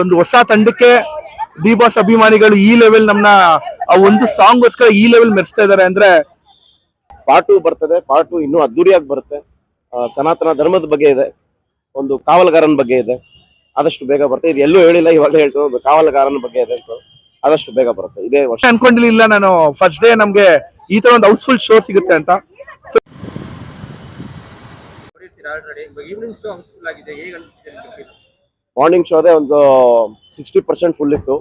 ಒಂದು ಹೊಸ ತಂಡಕ್ಕೆ ಡಿ ಬಾಸ್ ಅಭಿಮಾನಿಗಳು ಈ ಲೆವೆಲ್ ನಮ್ನ ಆ ಒಂದು ಸಾಂಗ್ ಗೋಸ್ಕರ ಈ ಲೆವೆಲ್ ಮೆರೆಸ್ತಾ ಇದಾರೆ ಅಂದ್ರೆ ಪಾರ್ಟ್ 2 ಬರ್ತದೆ. ಪಾರ್ಟ್ 2 ಇನ್ನೂ ಅದ್ದೂರಿಯಾಗಿ ಬರುತ್ತೆ. ಸನಾತನ ಧರ್ಮದ ಬಗ್ಗೆ ಇದೆ, ಒಂದು ಕಾವಲುಗಾರನ ಬಗ್ಗೆ ಇದೆ, ಆದಷ್ಟು ಬೇಗ ಬರುತ್ತೆ. ಇದು ಎಲ್ಲೂ ಹೇಳಿಲ್ಲ, ಇವಾಗ ಹೇಳ್ತಾರೆ ಒಂದು ಕಾವಲುಗಾರನ ಬಗ್ಗೆ ಇದೆ ಅಂತ. ಆದಷ್ಟು ಬೇಗ ಬರುತ್ತೆ. ಇದೇ ವರ್ಷ ಅನ್ಕೊಂಡಿರ್ಲಿಲ್ಲ ನಾನು ಫಸ್ಟ್ ಡೇ ನಮ್ಗೆ ಈ ತರ ಒಂದು ಹೌಸ್ಫುಲ್ ಶೋ ಸಿಗುತ್ತೆ ಅಂತ. ಮಾರ್ನಿಂಗ್ ಶೋ ಅದೇ ಒಂದು 60% ಫುಲ್ ಇತ್ತು.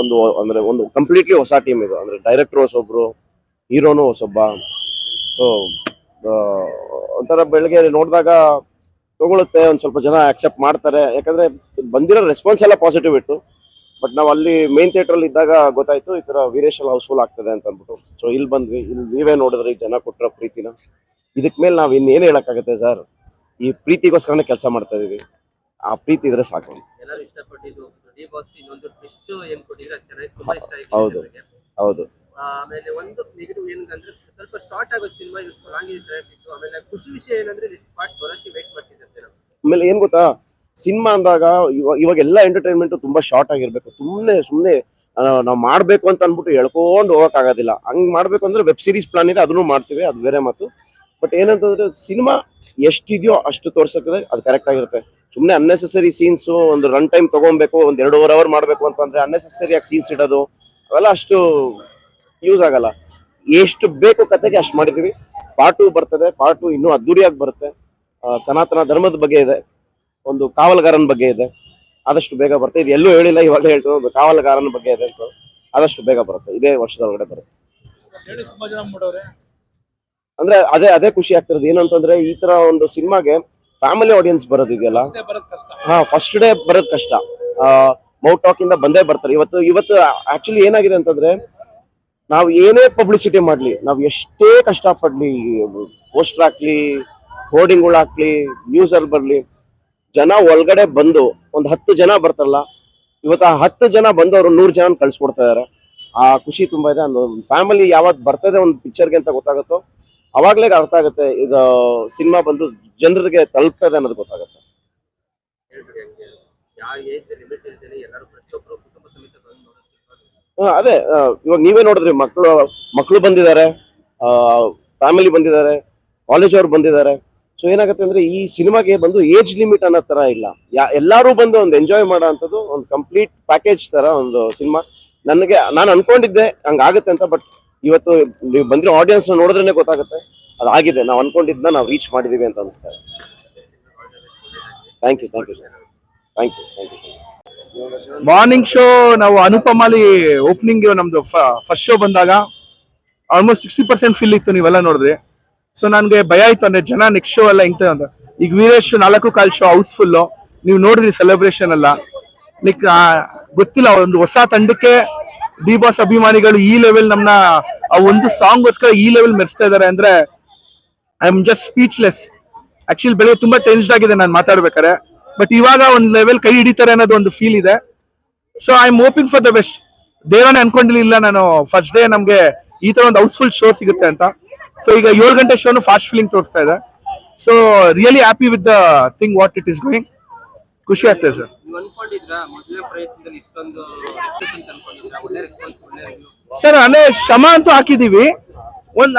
ಒಂದು ಕಂಪ್ಲೀಟ್ಲಿ ಹೊಸ ಟೀಮ್ ಇದು. ಅಂದ್ರೆ ಡೈರೆಕ್ಟರ್ ಹೊಸೊಬ್ರು, ಹೀರೋನು ಹೊಸೊಬ್ಬ. ಸೊ ಒಂಥರ ಬೆಳಗ್ಗೆ ನೋಡಿದಾಗ ತಗೊಳುತ್ತೆ, ಒಂದ್ ಸ್ವಲ್ಪ ಜನ ಅಕ್ಸೆಪ್ಟ್ ಮಾಡ್ತಾರೆ. ಯಾಕಂದ್ರೆ ಬಂದಿರೋ ರೆಸ್ಪಾನ್ಸ್ ಎಲ್ಲ ಪಾಸಿಟಿವ್ ಇತ್ತು. ಬಟ್ ನಾವು ಅಲ್ಲಿ ಮೇನ್ ಥಿಯೇಟರ್ ಅಲ್ಲಿ ಇದ್ದಾಗ ಗೊತ್ತಾಯ್ತು ಈ ತರ ವೀರೇಶ್ ಅಲ್ಲಿ ಹೌಸ್ಫುಲ್ ಆಗ್ತದೆ ಅಂತ ಅಂದ್ಬಿಟ್ಟು. ಸೊ ಇಲ್ಲಿ ಬಂದ್ವಿ. ಇಲ್ಲಿ ನೀವೇ ನೋಡಿದ್ರಿ ಜನ ಕೊಟ್ಟರ ಪ್ರೀತಿನ. ಇದಕ್ ಮೇಲೆ ನಾವ್ ಇನ್ನೇನ್ ಹೇಳಕ್ಕಾಗತ್ತೆ ಸರ್. ಈ ಪ್ರೀತಿಗೋಸ್ಕರನೇ ಕೆಲಸ ಮಾಡ್ತಾ ಇದೀವಿ. ಆ ಪ್ರೀತಿ ಇದ್ರೆ ಸಾಕು. ಹೌದು ಹೌದು. ಆಮೇಲೆ ಒಂದು ನೆಗೆಟಿವ್ ಏನಂದ್ರೆ ಸ್ವಲ್ಪ ಶಾರ್ಟ್ ಆಗೋದು ಸಿನಿಮಾ. ಇದು ಲಾಂಗ್ ಇತ್ತು. ಆಮೇಲೆ ಖುಷಿ ವಿಷಯ ಏನಂದ್ರೆ ಪಾರ್ಟ್ ಬರೋಕ್ಕೆ ವೇಟ್ ಮಾಡ್ತಿದ್ದಾರೆ. ಆಮೇಲೆ ಏನ್ ಗೊತ್ತಾ, ಸಿನಿಮಾ ಅಂದಾಗ ಇವಾಗ ಎಲ್ಲ ಎಂಟರ್ಟೈನ್ಮೆಂಟ್ ತುಂಬಾ ಶಾರ್ಟ್ ಆಗಿರ್ಬೇಕು. ಸುಮ್ನೆ ನಾವು ಮಾಡ್ಬೇಕು ಅಂತ ಅನ್ಬಿಟ್ಟು ಹೇಳ್ಕೊಂಡು ಹೋಗಕ್ ಆಗೋದಿಲ್ಲ. ಹಂಗ್ ಮಾಡ್ಬೇಕು ಅಂದ್ರೆ ವೆಬ್ ಸೀರೀಸ್ ಪ್ಲಾನ್ ಇದೆ, ಅದನ್ನು ಮಾಡ್ತೀವಿ, ಅದು ಬೇರೆ ಮಾತು. ಬಟ್ ಏನಂತಂದ್ರೆ ಸಿನಿಮಾ ಎಷ್ಟಿದೆಯೋ ಅಷ್ಟು ತೋರ್ಸಕ್ಕಿದೆ, ಅದು ಕರೆಕ್ಟ್ ಆಗಿರುತ್ತೆ. ಸುಮ್ನೆ ಅನ್ನೆಸೆಸರಿ ಸೀನ್ಸ್ ಒಂದು ರನ್ ಟೈಮ್ ತಗೊಬೇಕು, ಒಂದ್ 2.5 hour ಮಾಡ್ಬೇಕು ಅಂತಂದ್ರೆ ಅನ್ನೆಸೆಸರಿ ಆಗಿ ಸೀನ್ಸ್ ಇಡೋದು ಅವೆಲ್ಲ ಅಷ್ಟು ಯೂಸ್ ಆಗಲ್ಲ. ಎಷ್ಟು ಬೇಕು ಕತೆಗೆ ಅಷ್ಟು ಮಾಡಿದೀವಿ. ಪಾರ್ಟ್ 2 ಬರ್ತದೆ. ಪಾರ್ಟ್ 2 ಇನ್ನೂ ಅದ್ದೂರಿಯಾಗಿ ಬರುತ್ತೆ. ಸನಾತನ ಧರ್ಮದ ಬಗ್ಗೆ ಇದೆ, ಒಂದು ಕಾವಲುಗಾರನ ಬಗ್ಗೆ ಇದೆ, ಆದಷ್ಟು ಬೇಗ ಬರುತ್ತೆ. ಇದು ಎಲ್ಲೂ ಹೇಳಿಲ್ಲ, ಇವಾಗ ಹೇಳ್ತಾರೆ ಒಂದು ಕಾವಲುಗಾರನ ಬಗ್ಗೆ ಇದೆ ಅಂತ. ಆದಷ್ಟು ಬೇಗ ಬರುತ್ತೆ. ಇದೇ ವರ್ಷದೊಳಗಡೆ ಬರುತ್ತೆ. ಅಂದ್ರೆ ಅದೇ ಖುಷಿ ಆಗ್ತಿರೋದು. ಏನಂತಂದ್ರೆ ಈ ತರ ಒಂದು ಸಿನಿಮಾಗೆ ಫ್ಯಾಮಿಲಿ ಆಡಿಯನ್ಸ್ ಬರೋದಿದೆಯಲ್ಲ, ಫಸ್ಟ್ ಡೇ ಬರೋದ್ ಕಷ್ಟ. ಮೌತ್ ಟಾಕ್ ಇಂದ ಬಂದೇ ಬರ್ತಾರೆ. ಇವತ್ತು ಆಕ್ಚುಲಿ ಏನಾಗಿದೆ ಅಂತಂದ್ರೆ, ನಾವು ಏನೇ ಪಬ್ಲಿಸಿಟಿ ಮಾಡ್ಲಿ, ನಾವು ಎಷ್ಟೇ ಕಷ್ಟ ಪಡ್ಲಿ, ಪೋಸ್ಟರ್ ಹಾಕ್ಲಿ, ಹೋರ್ಡಿಂಗ್ಗಳು ಹಾಕ್ಲಿ, ನ್ಯೂಸ್ ಅಲ್ಲಿ ಬರ್ಲಿ, ಜನ ಒಳಗಡೆ ಬಂದು ಒಂದು 10 ಜನ ಬರ್ತಾರಲ್ಲ, ಇವತ್ತು ಆ 10 ಜನ ಬಂದವರು 100 ಜನ ಕಳ್ಸಿಕೊಡ್ತಾ ಇದಾರೆ. ಆ ಖುಷಿ ತುಂಬಾ ಇದೆ. ಫ್ಯಾಮಿಲಿ ಯಾವತ್ ಬರ್ತದೆ ಒಂದು ಪಿಕ್ಚರ್ಗೆ ಅಂತ ಗೊತ್ತಾಗುತ್ತೋ ಅವಾಗ್ಲೇ ಅರ್ಥ ಆಗುತ್ತೆ ಇದು ಸಿನಿಮಾ ಬಂದು ಜನರಿಗೆ ತಲುಪ್ತದೆ ಅನ್ನೋದು ಗೊತ್ತಾಗುತ್ತೆ. ಅದೇ ಇವಾಗ ನೀವೇ ನೋಡಿದ್ರಿ, ಮಕ್ಕಳು ಬಂದಿದ್ದಾರೆ, ಫ್ಯಾಮಿಲಿ ಬಂದಿದ್ದಾರೆ, ಕಾಲೇಜ್ ಅವ್ರು ಬಂದಿದ್ದಾರೆ. ಸೊ ಏನಾಗುತ್ತೆ ಅಂದ್ರೆ ಈ ಸಿನಿಮಾಗೆ ಬಂದು ಏಜ್ ಲಿಮಿಟ್ ಅನ್ನೋ ತರ ಇಲ್ಲ. ಎಲ್ಲಾರು ಬಂದು ಒಂದು ಎಂಜಾಯ್ ಮಾಡೋ ಅಂತದ್ದು ಒಂದು ಕಂಪ್ಲೀಟ್ ಪ್ಯಾಕೇಜ್ ತರ ಒಂದು ಸಿನಿಮಾ. ನಾನು ಅನ್ಕೊಂಡಿದ್ದೆ ಹಂಗಾಗುತ್ತೆ ಅಂತ. ಬಟ್ ಇವತ್ತು ನೀವು ಬಂದಿರೋ ಆಡಿಯನ್ಸ್ ನೋಡಿದ್ರೇನೆ ಗೊತ್ತಾಗುತ್ತೆ ಅದಾಗಿದೆ. ನಾವು ಅನ್ಕೊಂಡಿದ್ನ ನಾವು ರೀಚ್ ಮಾಡಿದೀವಿ ಅಂತ ಅನಿಸ್ತಾ ಇದೆ. Thank you. ಮಾರ್ನಿಂಗ್ ಶೋ ನಾವು ಅನುಪಮಾಲಿ ಓಪನಿಂಗ್ ನಮ್ದು ಫಸ್ಟ್ ಶೋ ಬಂದಾಗ ಆಲ್ಮೋಸ್ಟ್ 60% ಫಿಲ್ ಇತ್ತು, ನೀವೆಲ್ಲ ನೋಡಿದ್ರಿ. ಸೊ ನನ್ಗೆ ಭಯ ಆಯ್ತು ಅಂದ್ರೆ ಜನ ನೆಕ್ಸ್ಟ್ ಶೋ ಎಲ್ಲ ಹಿಂಗ್ತದೆ ಅಂತ. ಈಗ ವೀರೇಶ್ 4 ಶೋ ಹೌಸ್ಫುಲ್ ನೀವು ನೋಡಿದ್ರಿ, ಸೆಲೆಬ್ರೇಷನ್ ಎಲ್ಲ. ಗೊತ್ತಿಲ್ಲ, ಒಂದು ಹೊಸ ತಂಡಕ್ಕೆ ಡಿ ಬಾಸ್ ಅಭಿಮಾನಿಗಳು ಈ ಲೆವೆಲ್ ನಮ್ನ ಆ ಒಂದು ಸಾಂಗ್ ಗೋಸ್ಕರ ಈ ಲೆವೆಲ್ ಮೆರೆಸ್ತಾ ಇದಾರೆ ಅಂದ್ರೆ I am just speechless. Actually ಬೆಳಗ್ಗೆ ತುಂಬಾ ಟೆನ್ಸ್ಡ್ ಆಗಿದೆ ನಾನು ಮಾತಾಡ್ಬೇಕಾರೆ. ಬಟ್ ಇವಾಗ ಒಂದು ಲೆವೆಲ್ ಕೈ ಹಿಡಿತಾರೆ ಅನ್ನೋದು ಒಂದು ಫೀಲ್ ಇದೆ. So I am hoping for the best. ದೇವರೇ ಅನ್ಕೊಂಡಿರ್ಲಿಲ್ಲ ನಾನು ಫಸ್ಟ್ ಡೇ ನಮ್ಗೆ ಈ ತರ ಒಂದು ಹೌಸ್ಫುಲ್ ಶೋ ಸಿಗುತ್ತೆ ಅಂತ. ಸೊ ಈಗ 7 ಗಂಟೆ ಶೋನು ಫಾಸ್ಟ್ ಫಿಲಿಂಗ್ ತೋರಿಸ್ತಾ ಇದೆ. So really happy with the thing what it is going. ಖುಷಿ ಆಗ್ತದೆ ಸರ್. ಸರ್ ಅಂದ್ರೆ ಶ್ರಮ ಅಂತೂ ಹಾಕಿದೀವಿ.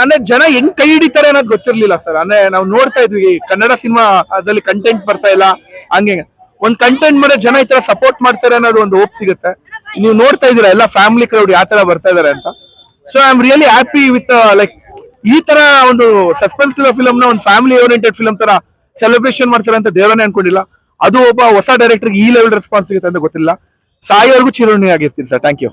ಅಂದ್ರೆ ಜನ ಹೆಂಗ್ ಕೈ ಹಿಡಿತಾರೆ ಅನ್ನೋದು ಗೊತ್ತಿರ್ಲಿಲ್ಲ ಸರ್. ಅಂದ್ರೆ ನಾವು ನೋಡ್ತಾ ಇದ್ವಿ ಕನ್ನಡ ಸಿನಿಮಾ ಅದ್ರಲ್ಲಿ ಕಂಟೆಂಟ್ ಬರ್ತಾ ಇಲ್ಲ, ಹಂಗೆ ಒಂದ್ ಕಂಟೆಂಟ್ ಮಾಡೋ ಜನ ಈ ತರ ಸಪೋರ್ಟ್ ಮಾಡ್ತಾರೆ ಅನ್ನೋದು ಒಂದು ಹೋಪ್ ಸಿಗುತ್ತೆ. ನೀವು ನೋಡ್ತಾ ಇದೀರಾ ಎಲ್ಲ ಫ್ಯಾಮಿಲಿ ಕ್ರೌಡ್ ಯಾವ ತರ ಬರ್ತಾ ಇದಾರೆ ಅಂತ. So I am really happy with like ಈ ತರ ಒಂದು ಸಸ್ಪೆನ್ಸ್ ಫಿಲಮ್ ನ ಒಂದು ಫ್ಯಾಮಿಲಿ ಓರಿಯೆಂಟೆಡ್ ಫಿಲಮ್ ತರ ಸೆಲೆಬ್ರೇಷನ್ ಮಾಡ್ತಾರೆ ಅಂತ ದೇವರನ್ನೇ ಅನ್ಕೊಂಡಿಲ್ಲ. ಅದು ಒಬ್ಬ ಹೊಸ ಡೈರೆಕ್ಟರ್ ಈ ಲೆವೆಲ್ ರೆಸ್ಪಾನ್ಸ್ ಸಿಗುತ್ತೆ ಅಂತ ಗೊತ್ತಿಲ್ಲ. ಸಾಯೋರ್ಗು ಚಿರೋಣಿ ಆಗಿರ್ತೀನಿ ಸರ್. Thank you.